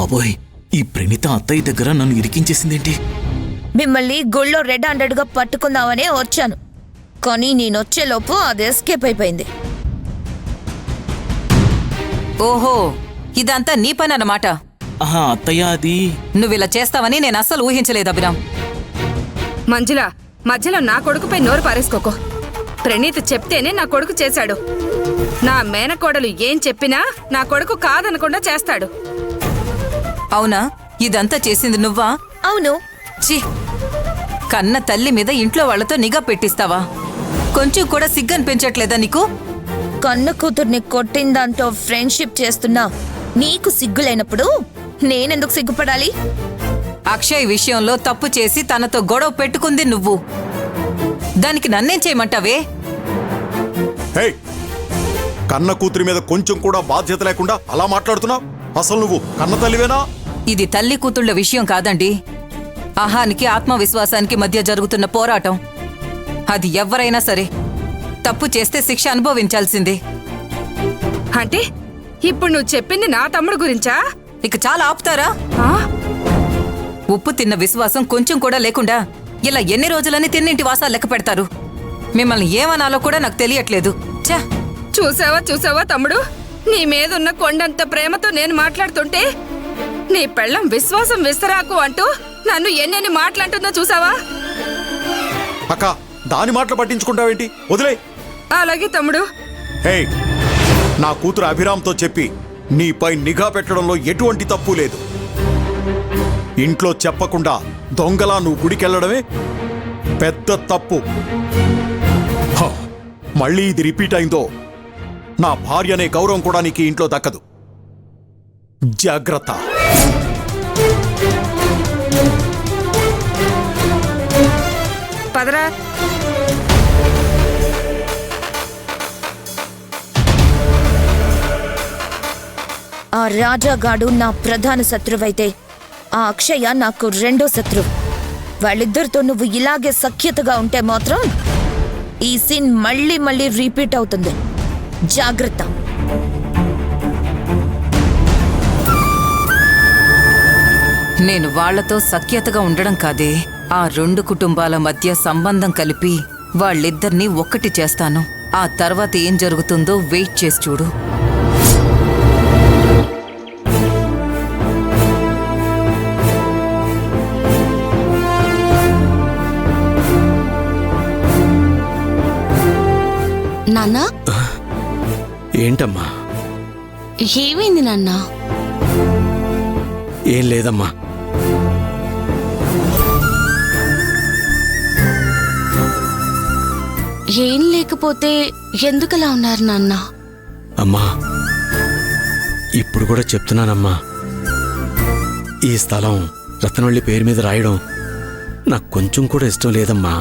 బాబోయ్, ఈ ప్రణీత అత్తయ్య దగ్గర నన్ను ఇరికించేసిందేంటి? మిమ్మల్ని గుళ్ళో రెడ్ హ్యాండెడ్గా పట్టుకుందామనే వచ్చాను, కానీ నేనొచ్చేలోపు అది ఎస్కేప్ అయిపోయింది. ఓహో, ఇదంతా నీ పని అన్నమాట. ఆహా అత్తయ్య, అది నువ్విలా చేస్తావని నేను అస్సలు ఊహించలేదు అభిరామ్. మంజుల, మధ్యలో నా కొడుకుపై నోరు పారేసుకోకో. ప్రణీత్ చెప్తేనే నా కొడుకు చేశాడు. నా మేనకోడలు ఏం చెప్పినా నా కొడుకు కాదనకుండా చేస్తాడు. అవునా? ఇదంతా చేసింది నువ్వా? అవును. ఛీ, కన్న తల్లి మీద ఇంట్లో వాళ్లతో నిఘా పెట్టిస్తావా? కొంచెం కూడా సిగ్గనిపించట్లేదా నీకు? కన్న కూతుర్ని కొట్టిందాంతో ఫ్రెండ్షిప్ చేస్తున్నా నీకు సిగ్గులేనప్పుడు నేనెందుకు సిగ్గుపడాలి? అక్షయ్ విషయంలో తప్పు చేసి తనతో గొడవ పెట్టుకుంది నువ్వు. దానికి నన్నేం చేయమంటావే? హే, కన్న కూతురి మీద కొంచెం కూడా బాధ్యత లేకుండా అలా మాట్లాడుతున్నావు. అసలు నువ్వు కన్న తల్లివేనా? ఇది తల్లి కూతుళ్ల విషయం కాదండి. అహానికి ఆత్మవిశ్వాసానికి మధ్య జరుగుతున్న పోరాటం. అది ఎవరైనా సరే తప్పు చేస్తే శిక్ష అనుభవించాల్సిందే. అంటే ఇప్పుడు నువ్వు చెప్పింది నా తమ్ముడు గురించా? ఇక చాలా ఆపుతారా? ఉప్పు తిన్న విశ్వాసం కొంచెం కూడా లేకుండా ఇలా ఎన్ని రోజులని తిన్నింటి వాసాలు లెక్క పెడతారు? మిమ్మల్ని ఏమనాలో కూడా నాకు తెలియట్లేదు. ఛా! చూసావా తమ్ముడు, నీ మీదున్న కొండంత ప్రేమతో నేను మాట్లాడుతుంటే నీ పెళ్ళం విశ్వాసం విస్తరాకు అంటూ నన్ను ఎన్నెన్ని మాట్లాడుతుందో చూసావా? అక్క, దాని మాటలు పట్టించుకుంటావేంటి? వదిలే. అలాగే తమ్ముడు. హే, నా కూతురు అభిరామ్తో చెప్పి నీపై నిఘా పెట్టడంలో ఎటువంటి తప్పు లేదు. ఇంట్లో చెప్పకుండా దొంగలా నువ్వు గుడికెళ్లడమే పెద్ద తప్పు. మళ్ళీ ఇది రిపీట్ అయిందో నా భార్య అనే గౌరవం కూడా నీకు ఇంట్లో దక్కదు. జాగ్రత్త. పదరా. ఆ రాజాగాడు నా ప్రధాన శత్రువైతే ఆ అక్షయ నాకు రెండో శత్రువు. వాళ్ళిద్దరితో నువ్వు ఇలాగే సఖ్యతగా ఉంటే మాత్రం ఈ సీన్ మళ్ళీ మళ్ళీ రిపీట్ అవుతుంది. జాగ్రత్త. నేను వాళ్లతో సఖ్యతగా ఉండడం కాదే, ఆ రెండు కుటుంబాల మధ్య సంబంధం కలిపి వాళ్ళిద్దరినీ ఒక్కటి చేస్తాను. ఆ తర్వాత ఏం జరుగుతుందో వెయిట్ చేసి చూడు. నాన్నా, ఏంటమ్మా? ఏమైంది నాన్నా? ఏం లేదమ్మా. ఏం లేకపోతే ఎందుకలా ఉన్నారు నాన్న? అమ్మా, ఇప్పుడు కూడా చెప్తున్నానమ్మా, ఈ స్థలం రత్నవల్లి పేరు మీద రాయడం నాకు కొంచెం కూడా ఇష్టం లేదమ్మా.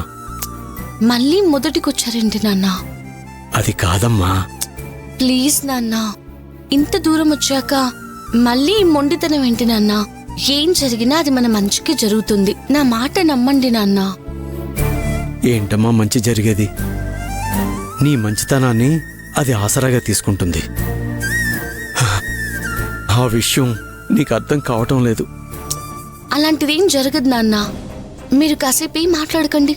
మళ్ళీ మొదటికొచ్చారేంటి నాన్న? అది కాదమ్మా. ప్లీజ్ నాన్న, ఇంత దూరం వచ్చాక మళ్ళీ ఈ మొండితనం ఏంటి నాన్న? ఏం జరిగినా అది మన మంచికి జరుగుతుంది. నా మాట నమ్మండి నాన్న. ఏంటమ్మా మంచి జరిగేది? నీ మంచితనాన్ని అది ఆసరాగా తీసుకుంటుంది. ఆ విషయం నీకు అర్థం కావటం లేదు. అలాంటిదేం జరగదు నాన్న. మీరు కాసేపు మాట్లాడకండి.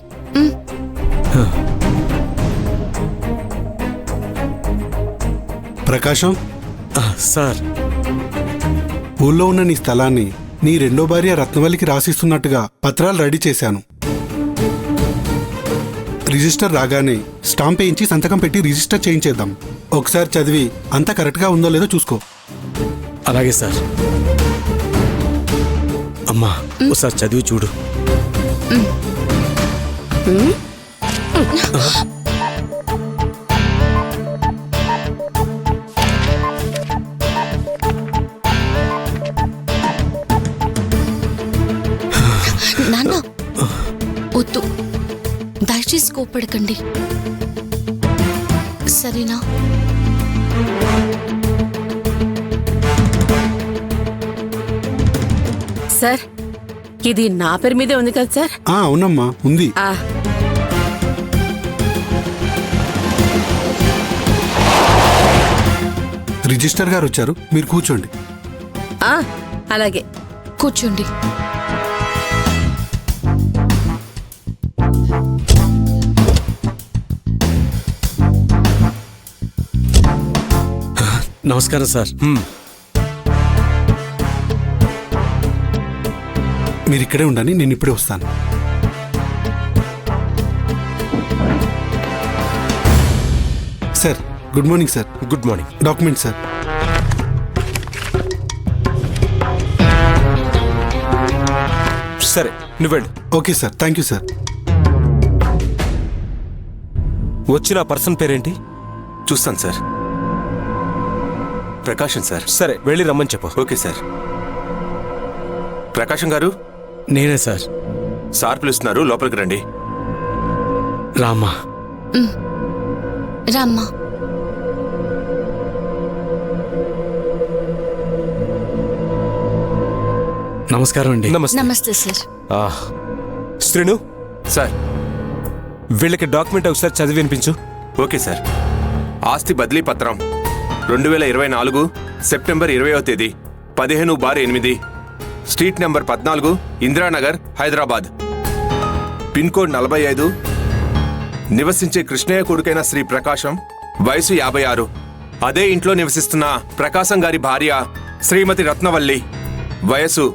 ప్రకాశం, సార్, ఊళ్ళో ఉన్న నీ స్థలాన్ని నీ రెండో భార్య రత్నవల్లికి రాసిస్తున్నట్టుగా పత్రాలు రెడీ చేశాను. రిజిస్టర్ రాగానే స్టాంప్ వేయించి సంతకం పెట్టి రిజిస్టర్ చేయించేద్దాం. ఒకసారి చదివి అంతా కరెక్ట్గా ఉందో లేదో చూసుకో. అలాగే సార్. అమ్మా, ఒకసారి చదివి చూడు. నాన్న వద్దు, దయచేసి కోపడకండి, సరేనా? సార్, ఇది నా పేరు మీదే ఉంది కదా సార్? అవునమ్మా, ఉంది. రిజిస్టర్ గారు వచ్చారు, మీరు కూర్చోండి. అలాగే. కూర్చోండి. నమస్కారం సార్. మీరు ఇక్కడే ఉండండి, నేను ఇప్పుడే వస్తాను. Sir good morning sir. Good morning. Document sir. సరే నువ్వు వెళ్ళు. Okay sir, thank you sir. వచ్చిన పర్సన్ పేరేంటి? చూస్తాను సార్. ప్రకాశం సార్. సరే వెళ్ళి రమ్మని చెప్పు. Okay sir. ప్రకాశం గారు, నేనే సార్. సార్ పిలుస్తున్నారు, లోపలికి రండి. రామ్మా. రామ్మా. నమస్కారం అండి. నమస్తే సార్. శ్రీను, సార్. వీళ్ళకి డాక్యుమెంట్ ఒకసారి చదివి వినిపించు. Okay sir. ఆస్తి బదిలీ పత్రం 2024 సెప్టెంబర్ 20వ తేదీ 15/8, street number 14, Indiranagar, Hyderabad. Pin code 45. నివసించే కృష్ణయ్య కొడుకైన శ్రీ ప్రకాశం, వయసు 56. అదే ఇంట్లో నివసిస్తున్న ప్రకాశం గారి భార్య శ్రీమతి రత్నవల్లి, వయసు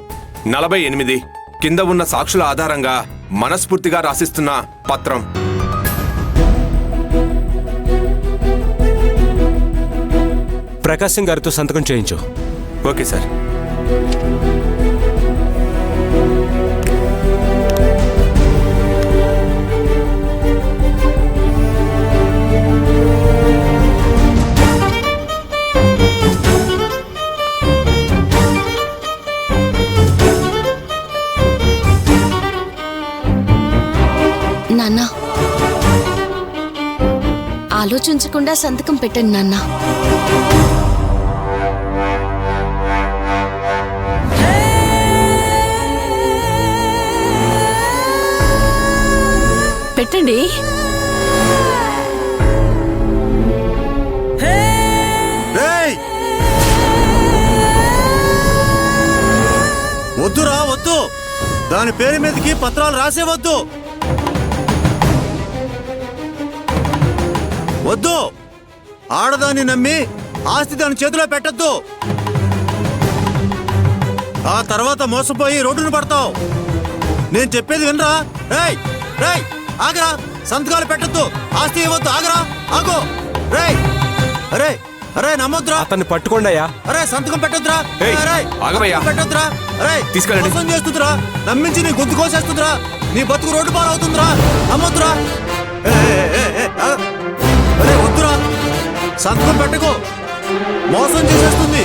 48. కింద ఉన్న సాక్షుల ఆధారంగా మనస్ఫూర్తిగా రాసిస్తున్న పత్రం. ప్రకాశం గారితో సంతకం చేయించు. Okay sir. నాన్న, ఆలోచించకుండా సంతకం పెట్టండి నాన్న. పెట్టండి. వద్దురా వద్దు, దాని పేరు మీదకి పత్రాలు రాసేవద్దు. వద్దు, ఆడదాన్ని నమ్మి ఆస్తి దాని చేతిలో పెట్టద్దు. ఆ తర్వాత మోసపోయి రోడ్డును పడతావు. నేను చెప్పేది వినరా? రేయ్ రేయ్ ఆగరా, సంతకాలు పెట్టద్దు, ఆస్తి ఇవ్వద్దు. ఆగరా, ఆగు. రేయ్ అరే అరే నమ్మొద్దురా. అతన్ని పట్టుకోండి అయ్యా. అరే సంతకం పెట్టొద్దురా. ఏయ్, అరే ఆగవయ్యా. పెట్టొద్దురా. అరే తీసుకెళ్ళండి. మోసం చేస్తుందిరా, నమ్మించి నీ గొంతు కోసేస్తుందిరా, నీ బతుకు రోడ్డు పాలు అవుతుందిరా. నమ్మొద్దురా. అరే వద్దురా, సంతకం పెట్టకు, మోసం చేసేస్తుంది.